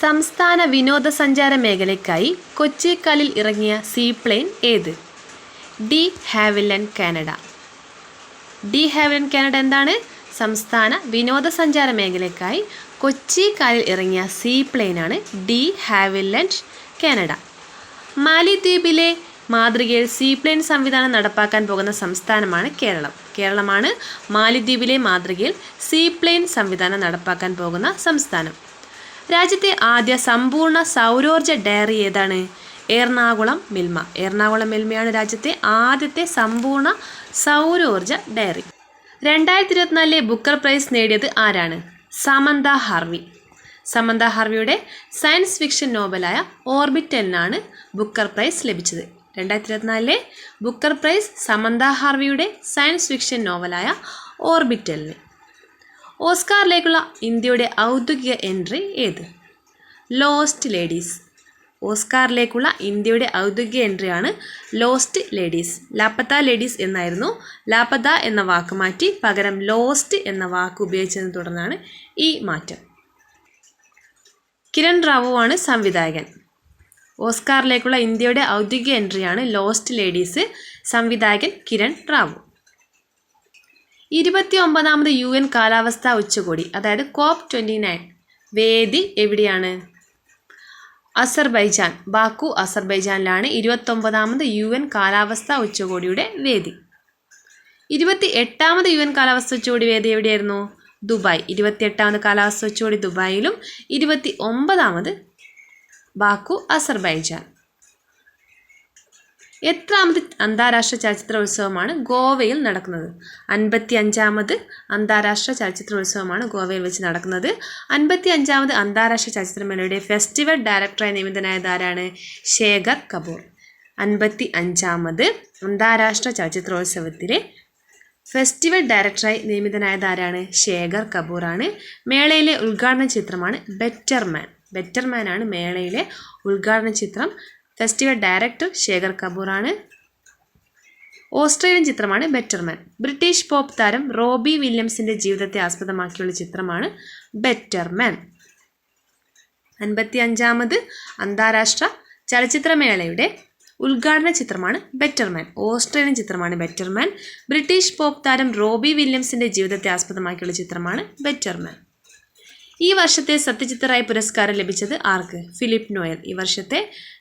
സംസ്ഥാന വിനോദസഞ്ചാര മേഖലയ്ക്കായി കൊച്ചിക്കാലിൽ ഇറങ്ങിയ സീപ്ലെയിൻ ഏത്? De Havilland Canada. De Havilland Canada എന്താണ്? സംസ്ഥാന വിനോദസഞ്ചാര മേഖലയ്ക്കായി കൊച്ചിക്കാലിൽ ഇറങ്ങിയ സീപ്ലെയിനാണ് ഡി ഹാവിലൻഡ് കാനഡ. മാലിദ്വീപിലെ മാതൃകയിൽ സീപ്ലെയിൻ സംവിധാനം നടപ്പാക്കാൻ പോകുന്ന സംസ്ഥാനമാണ് കേരളം. കേരളമാണ് മാലിദ്വീപിലെ മാതൃകയിൽ സീപ്ലെയിൻ സംവിധാനം നടപ്പാക്കാൻ പോകുന്ന സംസ്ഥാനം. രാജ്യത്തെ ആദ്യ സമ്പൂർണ്ണ സൗരോർജ്ജ ഡയറി ഏതാണ്? എറണാകുളം മിൽമ. എറണാകുളം മിൽമയാണ് രാജ്യത്തെ ആദ്യത്തെ സമ്പൂർണ്ണ സൗരോർജ്ജ ഡയറി. 2024 ബുക്കർ പ്രൈസ് നേടിയത് ആരാണ്? Samantha Harvey. സമന്ത ഹാർവിയുടെ സയൻസ് ഫിക്ഷൻ നോവലായ ഓർബിറ്റലിനാണ് ബുക്കർ പ്രൈസ് ലഭിച്ചത്. 2024 ബുക്കർ പ്രൈസ് സമന്ത ഹാർവിയുടെ സയൻസ് ഫിക്ഷൻ നോവലായ ഓർബിറ്റലിന്. ഓസ്കാറിലേക്കുള്ള ഇന്ത്യയുടെ ഔദ്യോഗിക എൻട്രി ഏത്? Lost ladies. ഓസ്കാറിലേക്കുള്ള ഇന്ത്യയുടെ ഔദ്യോഗിക എൻട്രിയാണ് ലോസ്റ്റ് ലേഡീസ്. ലാപ്പത്ത ലേഡീസ് എന്നായിരുന്നു. ലാപ്പത്ത എന്ന വാക്ക് മാറ്റി പകരം ലോസ്റ്റ് എന്ന വാക്ക് ഉപയോഗിച്ചതിനെ തുടർന്നാണ് ഈ മാറ്റം. കിരൺ റാവു ആണ് സംവിധായകൻ. ഓസ്കാറിലേക്കുള്ള ഇന്ത്യയുടെ ഔദ്യോഗിക എൻട്രിയാണ് ലോസ്റ്റ് ലേഡീസ്. സംവിധായകൻ കിരൺ റാവു. 29ാമത് UN കാലാവസ്ഥാ ഉച്ചകോടി അതായത് COP29 വേദി എവിടെയാണ്? അസർബൈജാൻ. ബാക്കു അസർബൈജാനിലാണ് 29ാമത് UN കാലാവസ്ഥാ ഉച്ചകോടിയുടെ വേദി. 28ാമത് UN കാലാവസ്ഥാ ഉച്ചകോടി വേദി എവിടെയായിരുന്നു? ദുബായ്. 28ാമത് കാലാവസ്ഥാ ഉച്ചകോടി ദുബായിലും 29ാമത് ബാക്കു അസർബൈജാൻ. എത്രാമത് അന്താരാഷ്ട്ര ചലച്ചിത്രോത്സവമാണ് ഗോവയിൽ നടക്കുന്നത്? 55ാമത് അന്താരാഷ്ട്ര ചലച്ചിത്രോത്സവമാണ് ഗോവയിൽ വെച്ച് നടക്കുന്നത്. 55ാമത് അന്താരാഷ്ട്ര ചലച്ചിത്രമേളയുടെ ഫെസ്റ്റിവൽ ഡയറക്ടറായി നിയമിതനായത് ആരാണ്? ശേഖർ കപൂർ. 55ാമത് അന്താരാഷ്ട്ര ചലച്ചിത്രോത്സവത്തിലെ ഫെസ്റ്റിവൽ ഡയറക്ടറായി നിയമിതനായത് ആരാണ്? ശേഖർ കപൂറാണ്. മേളയിലെ ഉദ്ഘാടന ചിത്രമാണ് ബെറ്റർ മാൻ. ബെറ്റർ മാൻ ആണ് മേളയിലെ ഉദ്ഘാടന ചിത്രം. ഫെസ്റ്റിവൽ ഡയറക്ടർ ശേഖർ കപൂറാണ്. ഓസ്ട്രേലിയൻ ചിത്രമാണ് ബെറ്റർ മാൻ. ബ്രിട്ടീഷ് പോപ്പ് താരം റോബി വില്യംസിൻ്റെ ജീവിതത്തെ ആസ്പദമാക്കിയുള്ള ചിത്രമാണ് ബെറ്റർ മാൻ. 55ാമത് അന്താരാഷ്ട്ര ചലച്ചിത്രമേളയുടെ ഉദ്ഘാടന ചിത്രമാണ് ബെറ്റർ മാൻ. ഓസ്ട്രേലിയൻ ചിത്രമാണ് ബെറ്റർ മാൻ. ബ്രിട്ടീഷ് പോപ്പ് താരം റോബി വില്യംസിൻ്റെ ജീവിതത്തെ ആസ്പദമാക്കിയുള്ള ചിത്രമാണ് ബെറ്റർ മാൻ. ഈ വർഷത്തെ സത്യജിത് റായ് പുരസ്കാരം ലഭിച്ചത് ആർക്ക്? Philip Noel. ഈ വർഷത്തെ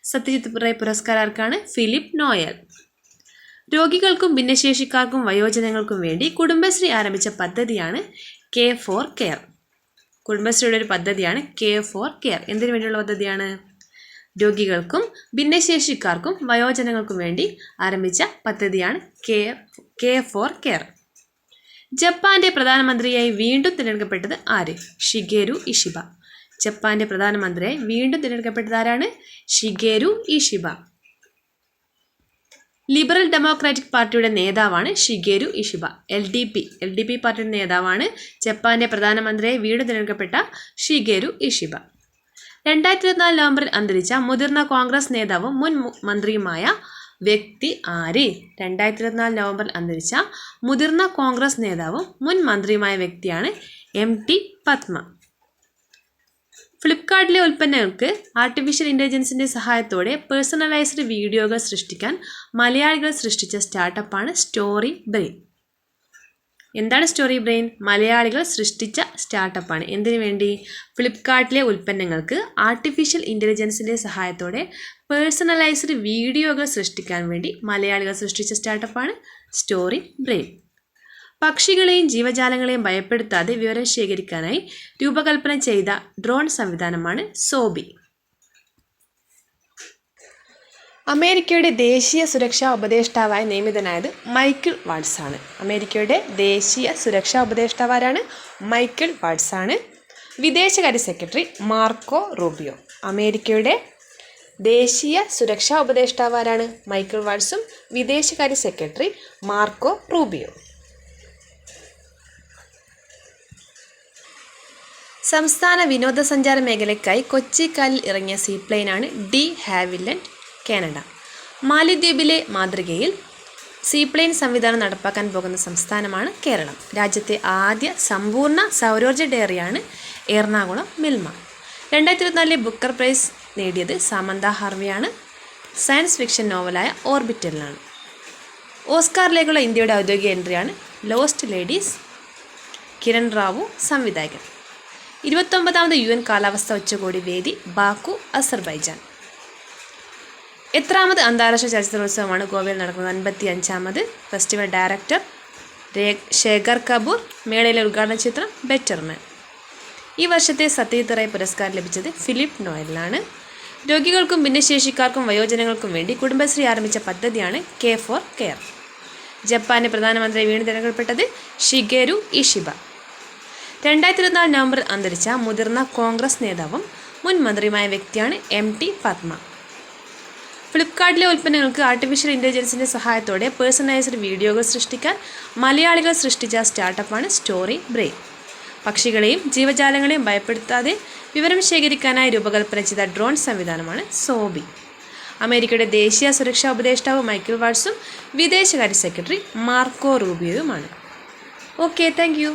സത്യജിത് റായ് പുരസ്കാരം ആർക്കാണ്? Philip Noel. രോഗികൾക്കും ഭിന്നശേഷിക്കാർക്കും വയോജനങ്ങൾക്കും വേണ്ടി കുടുംബശ്രീ ആരംഭിച്ച പദ്ധതിയാണ് K4 കെയർ. കുടുംബശ്രീയുടെ ഒരു പദ്ധതിയാണ് K4 കെയർ. എന്തിനു വേണ്ടിയുള്ള പദ്ധതിയാണ്? രോഗികൾക്കും ഭിന്നശേഷിക്കാർക്കും വയോജനങ്ങൾക്കും വേണ്ടി ആരംഭിച്ച പദ്ധതിയാണ് K4 കെയർ. ജപ്പാന്റെ പ്രധാനമന്ത്രിയായി വീണ്ടും തിരഞ്ഞെടുക്കപ്പെട്ടത് ആര്? Shigeru Ishiba. ജപ്പാന്റെ പ്രധാനമന്ത്രിയായി വീണ്ടും തിരഞ്ഞെടുക്കപ്പെട്ടത് ആരാണ്? Shigeru Ishiba. ലിബറൽ ഡെമോക്രാറ്റിക് പാർട്ടിയുടെ നേതാവാണ് ഷിഗേരു ഇഷിബ. LDP പാർട്ടിയുടെ നേതാവാണ് ജപ്പാന്റെ പ്രധാനമന്ത്രിയായി വീണ്ടും തിരഞ്ഞെടുക്കപ്പെട്ട ഷിഗേരു ഇഷിബ. 2024 നവംബറിൽ അന്തരിച്ച മുതിർന്ന കോൺഗ്രസ് നേതാവും മുൻ മന്ത്രിയുമായ വ്യക്തി ആര്? 2024 നവംബറിൽ അന്തരിച്ച മുതിർന്ന കോൺഗ്രസ് നേതാവും മുൻ മന്ത്രിയുമായ വ്യക്തിയാണ് MT പത്മ. ഫ്ലിപ്കാർട്ടിലെ ഉൽപ്പന്നങ്ങൾക്ക് ആർട്ടിഫിഷ്യൽ ഇൻ്റലിജൻസിൻ്റെ സഹായത്തോടെ പേഴ്സണലൈസ്ഡ് വീഡിയോകൾ സൃഷ്ടിക്കാൻ മലയാളികൾ സൃഷ്ടിച്ച സ്റ്റാർട്ടപ്പാണ് സ്റ്റോറി ബ്രെയിൻ. എന്താണ് സ്റ്റോറി ബ്രെയിൻ? മലയാളികൾ സൃഷ്ടിച്ച സ്റ്റാർട്ടപ്പാണ്. എന്തിനു വേണ്ടി? ഫ്ലിപ്കാർട്ടിലെ ഉൽപ്പന്നങ്ങൾക്ക് ആർട്ടിഫിഷ്യൽ ഇൻ്റലിജൻസിൻ്റെ സഹായത്തോടെ പേഴ്സണലൈസ്ഡ് വീഡിയോകൾ സൃഷ്ടിക്കാൻ വേണ്ടി മലയാളികൾ സൃഷ്ടിച്ച സ്റ്റാർട്ടപ്പാണ് സ്റ്റോറി ബ്രെയിൻ. പക്ഷികളെയും ജീവജാലങ്ങളെയും ഭയപ്പെടുത്താതെ വിവരം ശേഖരിക്കാനായി രൂപകൽപ്പന ചെയ്ത ഡ്രോൺ സംവിധാനമാണ് സോബി. അമേരിക്കയുടെ ദേശീയ സുരക്ഷാ ഉപദേഷ്ടാവായി നിയമിതനായത് മൈക്കിൾ വാട്സ് ആണ്. അമേരിക്കയുടെ ദേശീയ സുരക്ഷാ ഉപദേഷ്ടാവ് ആരാണ്? മൈക്കിൾ വാട്സ് ആണ്. വിദേശകാര്യ സെക്രട്ടറി മാർക്കോ റൂബിയോ. അമേരിക്കയുടെ ദേശീയ സുരക്ഷാ ഉപദേഷ്ടാവ് ആരാണ്? മൈക്കിൾ വാട്സും വിദേശകാര്യ സെക്രട്ടറി മാർക്കോ റൂബിയോ. സംസ്ഥാന വിനോദസഞ്ചാര മേഖലയ്ക്കായി കൊച്ചിക്കാലിൽ ഇറങ്ങിയ സീപ്ലെയിനാണ് ഡി ഹാവിലൻഡ് കാനഡ. മാലിദ്വീപിലെ മാതൃകയിൽ സീപ്ലെയിൻ സംവിധാനം നടപ്പാക്കാൻ പോകുന്ന സംസ്ഥാനമാണ് കേരളം. രാജ്യത്തെ ആദ്യ സമ്പൂർണ്ണ സൗരോർജ്ജ ഡയറിയാണ് എറണാകുളം മിൽമ. 2024 ബുക്കർ പ്രൈസ് നേടിയത് സാമന്ത ഹാർവിയാണ്. സയൻസ് ഫിക്ഷൻ നോവലായ ഓർബിറ്റലിനാണ്. ഓസ്കാറിലേക്കുള്ള ഇന്ത്യയുടെ ഔദ്യോഗിക എൻട്രിയാണ് ലോസ്റ്റ് ലേഡീസ്. കിരൺ റാവു സംവിധായകൻ. 29ാമത് UN കാലാവസ്ഥാ ഉച്ചകോടി വേദി ബാക്കു, അസർബൈജാൻ. എത്രാമത് അന്താരാഷ്ട്ര ചലച്ചിത്രോത്സവമാണ് ഗോവയിൽ നടക്കുന്നത്? 55ാമത്. Festival director Shekhar Kapoor. മേളയിലെ ഉദ്ഘാടന ചിത്രം ബെറ്റർമാൻ. ഈ വർഷത്തെ സത്യജിത് റേ പുരസ്കാരം ലഭിച്ചത് ഫിലിപ്പ് നോയലിനാണ്. രോഗികൾക്കും ഭിന്നശേഷിക്കാർക്കും വയോജനങ്ങൾക്കും വേണ്ടി കുടുംബശ്രീ ആരംഭിച്ച പദ്ധതിയാണ് കെ ഫോർ കെയർ. ജപ്പാന്റെ പ്രധാനമന്ത്രി വീണ്ടും തിരഞ്ഞെടുക്കപ്പെട്ടത് ഷിഗേരു ഇഷിബ. 2024 നവംബറിൽ അന്തരിച്ച മുതിർന്ന കോൺഗ്രസ് നേതാവും മുൻ മന്ത്രിയുമായ വ്യക്തിയാണ് MT പത്മ. ഫ്ലിപ്കാർട്ടിലെ ഉൽപ്പന്നങ്ങൾക്ക് ആർട്ടിഫിഷ്യൽ ഇൻ്റലിജൻസിൻ്റെ സഹായത്തോടെ പേഴ്സണലൈസ്ഡ് വീഡിയോകൾ സൃഷ്ടിക്കാൻ മലയാളികൾ സൃഷ്ടിച്ച സ്റ്റാർട്ടപ്പാണ് സ്റ്റോറി ബ്രെയിൻ. പക്ഷികളെയും ജീവജാലങ്ങളെയും ഭയപ്പെടുത്താതെ വിവരം ശേഖരിക്കാനായി രൂപകൽപ്പന ചെയ്ത ഡ്രോൺ സംവിധാനമാണ് സോബി. അമേരിക്കയുടെ ദേശീയ സുരക്ഷാ ഉപദേഷ്ടാവ് മൈക്കിൾ വാട്സും വിദേശകാര്യ സെക്രട്ടറി മാർക്കോ റൂബിയോയുമാണ്. Okay, thank U.